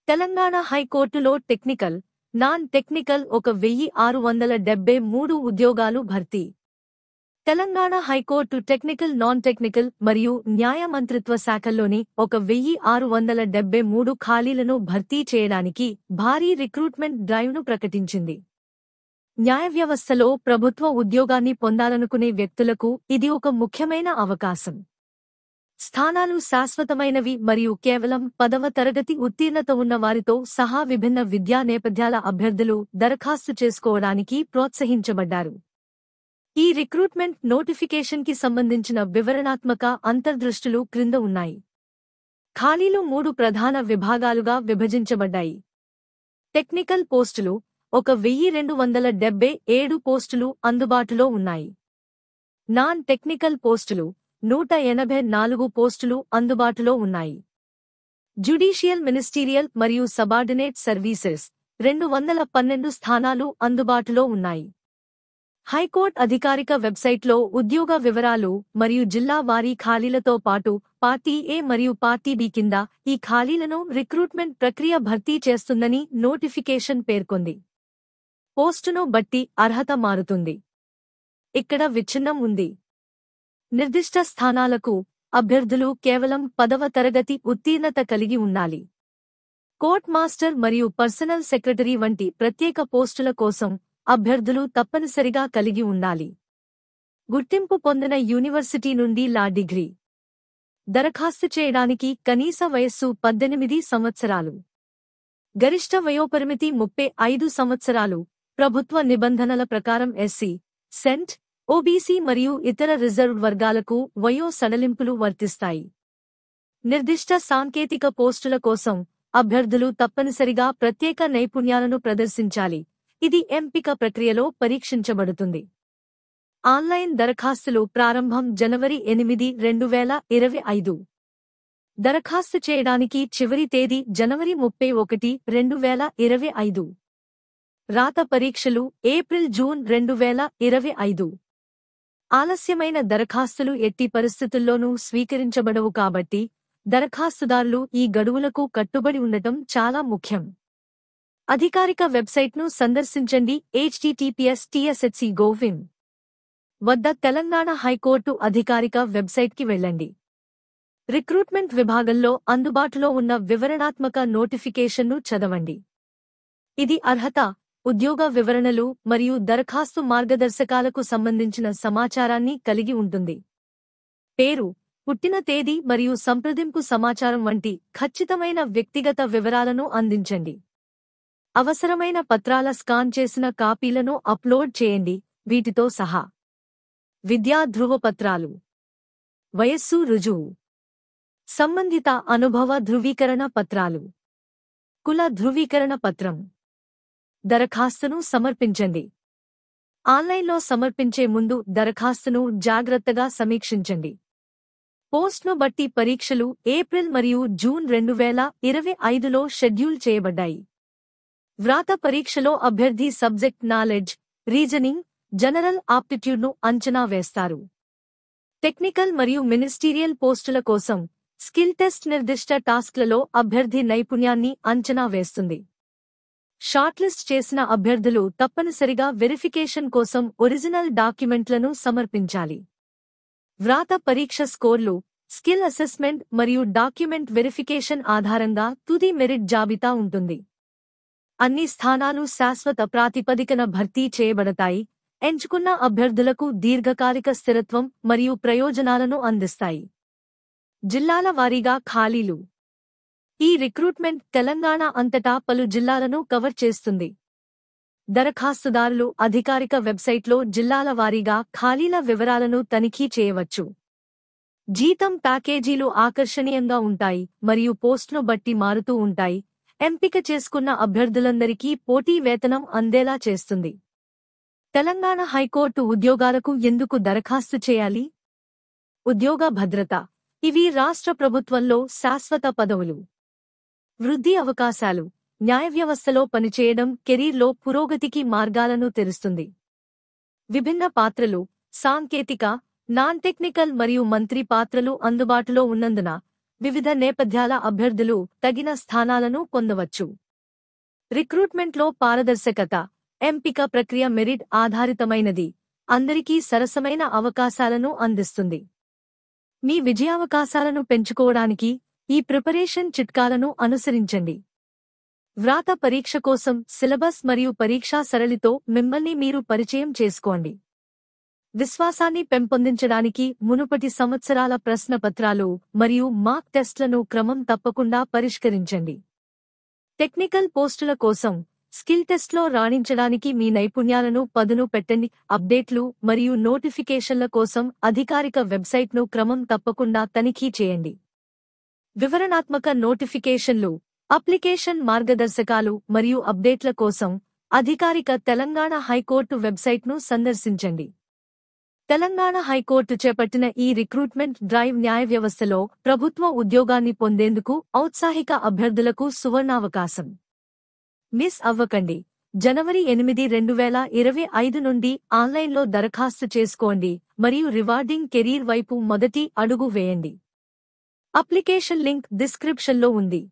తెలంగాణ హైకోర్టులో technical, non technical 1673 ఉద్యోగాలు భర్తీ. Telangana high court technical, non technical మరియు న్యాయ మంత్రిత్వ శాఖల్లోని 1673 ఖాళీలను భర్తీ చేయడానికి భారీ రిక్రూట్మెంట్ డ్రైవ్ను ప్రకటించింది. న్యాయ వ్యవస్థలో ప్రభుత్వ ఉద్యోగాన్ని పొందాలనుకునే వ్యక్తులకు ఇది ఒక ముఖ్యమైన అవకాశం. స్థానాలు శాశ్వతమైనవి మరియు కేవలం 10వ తరగతి ఉత్తీర్ణత ఉన్న వారితో సహా విభిన్న విద్యా నేపథ్యాల అభ్యర్థులు దరఖాస్తు చేసుకోవడానికి ప్రోత్సహించబడ్డారు. ఈ రిక్రూట్మెంట్ నోటిఫికేషన్కి సంబంధించిన వివరణాత్మక అంతర్దృష్టులు క్రింద ఉన్నాయి. ఖాళీలు 3 ప్రధాన విభాగాలుగా విభజించబడ్డాయి. టెక్నికల్ పోస్టులు 1277 పోస్టులు అందుబాటులో ఉన్నాయి. నాన్ టెక్నికల్ పోస్టులు 184 పోస్టులు అందుబాటులో ఉన్నాయి. జ్యుడిషియల్, మినిస్టీరియల్ మరియు సబార్డినేట్ సర్వీసెస్ 212 స్థానాలు అందుబాటులో ఉన్నాయి. హైకోర్టు అధికారిక వెబ్సైట్లో ఉద్యోగ వివరాలు మరియు జిల్లా వారీ ఖాళీలతో పాటు పార్టీ ఏ మరియు పార్టీ బి కింద ఈ ఖాళీలను రిక్రూట్మెంట్ ప్రక్రియ భర్తీ చేస్తుందని నోటిఫికేషన్ పేర్కొంది. పోస్టును బట్టి అర్హత మారుతుంది. ఇక్కడ విచ్ఛిన్నం ఉంది. నిర్దిష్ట స్థానాలకు అభ్యర్థులు కేవలం 10వ తరగతి ఉత్తీర్ణత కలిగి ఉండాలి. కోర్ట్ మాస్టర్ మరియు పర్సనల్ సెక్రటరీ వంటి ప్రత్యేక పోస్టుల కోసం అభ్యర్థులు తప్పనిసరిగా కలిగి ఉండాలి. గుర్తింపు పొందిన యూనివర్సిటీ నుండి లా డిగ్రీ. దరఖాస్తు చేయడానికి కనీస వయస్సు 18 సంవత్సరాలు. గరిష్ట వయోపరిమితి 35 సంవత్సరాలు. ప్రభుత్వ నిబంధనల ప్రకారం ఎస్సీ, సెంట్, ఓబీసీ మరియు ఇతర రిజర్వ్డ్ వర్గాలకు వయో సడలింపులు వర్తిస్తాయి. నిర్దిష్ట సాంకేతిక పోస్టుల కోసం అభ్యర్థులు తప్పనిసరిగా ప్రత్యేక నైపుణ్యాలను ప్రదర్శించాలి. ఇది ఎంపిక ప్రక్రియలో పరీక్షించబడుతుంది. ఆన్లైన్ దరఖాస్తులు ప్రారంభం జనవరి 8, 2025. దరఖాస్తు చేయడానికి చివరి తేదీ జనవరి 31, 2025. రాత పరీక్షలు ఏప్రిల్, జూన్ 2025. ఆలస్యమైన దరఖాస్తులు ఎట్టి పరిస్థితుల్లోనూ స్వీకరించబడవు కాబట్టి దరఖాస్తుదారులు ఈ గడువులకు కట్టుబడి ఉండటం చాలా ముఖ్యం. అధికారిక వెబ్సైట్ను సందర్శించండి. https://tshc.gov.in వద్ద తెలంగాణ హైకోర్టు అధికారిక వెబ్సైట్కి వెళ్ళండి. రిక్రూట్మెంట్ విభాగంలో అందుబాటులో ఉన్న వివరణాత్మక నోటిఫికేషన్ను చదవండి. ఇది అర్హత, ఉద్యోగ వివరణలు మరియు దరఖాస్తు మార్గదర్శకాలకు సంబంధించిన సమాచారాన్ని కలిగి ఉంటుంది. పేరు, పుట్టిన తేదీ మరియు సంప్రదింపు సమాచారం వంటి ఖచ్చితమైన వ్యక్తిగత వివరాలను అందించండి. అవసరమైన పత్రాల స్కాన్ చేసిన కాపీలను అప్లోడ్ చేయండి, వీటితో సహా విద్యా ధృవపత్రాలు, వయస్సు రుజువు, సంబంధిత అనుభవ ధృవీకరణ పత్రాలు, కుల ధృవీకరణ పత్రం. దరఖాస్తును సమర్పించండి. ఆన్లైన్లో సమర్పించే ముందు దరఖాస్తును జాగ్రత్తగా సమీక్షించండి. పోస్ట్ను బట్టి పరీక్షలు ఏప్రిల్ మరియు జూన్ 2025లో షెడ్యూల్ చేయబడ్డాయి. వ్రాత పరీక్షలో అభ్యర్థి సబ్జెక్ట్ నాలెడ్జ్, రీజనింగ్, జనరల్ ఆప్టిట్యూడ్ను అంచనా వేస్తారు. టెక్నికల్ మరియు మినిస్టీరియల్ పోస్టుల కోసం స్కిల్ టెస్ట్ నిర్దిష్ట టాస్క్లలో అభ్యర్థి నైపుణ్యాన్ని అంచనా వేస్తుంది. షార్ట్లిస్ట్ చేసిన అభ్యర్థులు తప్పనిసరిగా వెరిఫికేషన్ కోసం ఒరిజినల్ డాక్యుమెంట్లను సమర్పించాలి. వ్రాత పరీక్ష స్కోర్లు, స్కిల్ అసెస్మెంట్ మరియు డాక్యుమెంట్ వెరిఫికేషన్ ఆధారంగా తుది మెరిట్ జాబితా ఉంటుంది. అన్ని స్థానాలు శాశ్వత ప్రాతిపదికన భర్తీ చేయబడతాయి. ఎంచుకున్న అభ్యర్థులకు దీర్ఘకాలిక స్థిరత్వం మరియు ప్రయోజనాలను అందిస్తాయి. జిల్లాల వారీగా ఖాళీలు. ఈ రిక్రూట్మెంట్ తెలంగాణ అంతటా పలు జిల్లాలను కవర్ చేస్తుంది. దరఖాస్తుదారులు అధికారిక వెబ్సైట్లో జిల్లాల వారీగా ఖాళీల వివరాలను తనిఖీ చేయవచ్చు. జీతం ప్యాకేజీలు ఆకర్షణీయంగా ఉంటాయి మరియు పోస్ట్ను బట్టి మారుతూ ఉంటాయి. ఎంపిక చేసుకున్న అభ్యర్థులందరికీ పోటీ వేతనం అందేలా చేస్తుంది. తెలంగాణ హైకోర్టు ఉద్యోగాలకు ఎందుకు దరఖాస్తు చేయాలి? ఉద్యోగ భద్రత. ఇవి రాష్ట్ర ప్రభుత్వంలో శాశ్వత పదవులు. వృద్ధి అవకాశాలు. న్యాయ వ్యవస్థలో పనిచేయడం కెరీర్లో పురోగతికి మార్గాలను తెరుస్తుంది. విభిన్న పాత్రలు. సాంకేతిక, నాన్ టెక్నికల్ మరియు మంత్రి పాత్రలు అందుబాటులో ఉన్నందున వివిధ నేపథ్యాల అభ్యర్థులు తగిన స్థానాలను పొందవచ్చు. రిక్రూట్మెంట్లో పారదర్శకత. ఎంపిక ప్రక్రియ మెరిట్ ఆధారితమైనది, అందరికీ సరసమైన అవకాశాలను అందిస్తుంది. మీ విజయావకాశాలను పెంచుకోవడానికి ఈ ప్రిపరేషన్ చిట్కాలను అనుసరించండి. వ్రాత పరీక్ష కోసం సిలబస్ మరియు పరీక్షా సరళితో మిమ్మల్ని మీరు పరిచయం చేసుకోండి. విశ్వాసాన్ని పెంపొందించడానికి మునుపటి సంవత్సరాల ప్రశ్నపత్రాలు మరియు మాక్ టెస్ట్లను క్రమం తప్పకుండా పరిష్కరించండి. టెక్నికల్ పోస్టుల కోసం స్కిల్ టెస్ట్లో రాణించడానికి మీ నైపుణ్యాలను పదును పెట్టండి. అప్డేట్లు మరియు నోటిఫికేషన్ల కోసం అధికారిక వెబ్సైట్ను క్రమం తప్పకుండా తనిఖీ చేయండి. వివరణాత్మక నోటిఫికేషన్లు, అప్లికేషన్ మార్గదర్శకాలు మరియు అప్డేట్ల కోసం అధికారిక తెలంగాణ హైకోర్టు వెబ్సైట్ను సందర్శించండి. తెలంగాణ హైకోర్టు చేపట్టిన ఈ రిక్రూట్మెంట్ డ్రైవ్ న్యాయ వ్యవస్థలో ప్రభుత్వ ఉద్యోగాన్ని పొందేందుకు ఔత్సాహిక అభ్యర్థులకు సువర్ణావకాశం. మిస్ అవ్వకండి. జనవరి 8, 2025 నుండి ఆన్లైన్లో దరఖాస్తు చేసుకోండి మరియు రివార్డింగ్ కెరీర్ వైపు మొదటి అడుగు వేయండి. అప్లికేషన్ లింక్ డిస్క్రిప్షన్లో ఉంది.